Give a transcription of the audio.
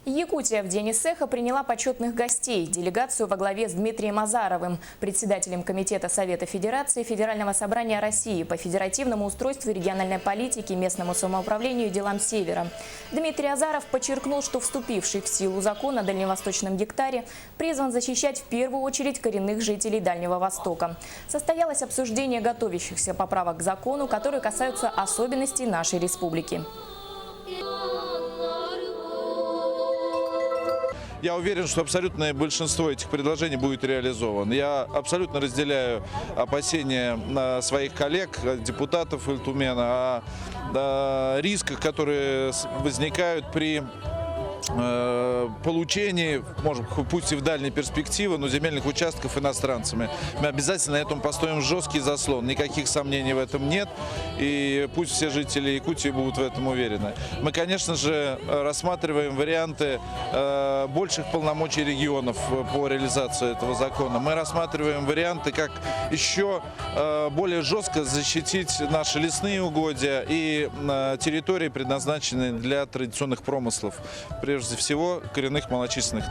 Якутия в День Исэха приняла почетных гостей. Делегацию во главе с Дмитрием Азаровым, председателем Комитета Совета Федерации Федерального собрания России по федеративному устройству и региональной политике, местному самоуправлению и делам Севера. Дмитрий Азаров подчеркнул, что вступивший в силу закон о дальневосточном гектаре призван защищать в первую очередь коренных жителей Дальнего Востока. Состоялось обсуждение готовящихся поправок к закону, которые касаются особенностей нашей республики. Я уверен, что абсолютное большинство этих предложений будет реализовано. Я абсолютно разделяю опасения своих коллег, депутатов Ильтумена, о рисках, которые возникают при получении, может быть, пусть и в дальней перспективе, но земельных участков иностранцами. Мы обязательно на этом поставим жесткий заслон. Никаких сомнений в этом нет. И пусть все жители Якутии будут в этом уверены. Мы, конечно же, рассматриваем варианты больших полномочий регионов по реализации этого закона. Мы рассматриваем варианты, как еще более жестко защитить наши лесные угодья и территории, предназначенные для традиционных промыслов. Прежде всего, коренных малочисленных.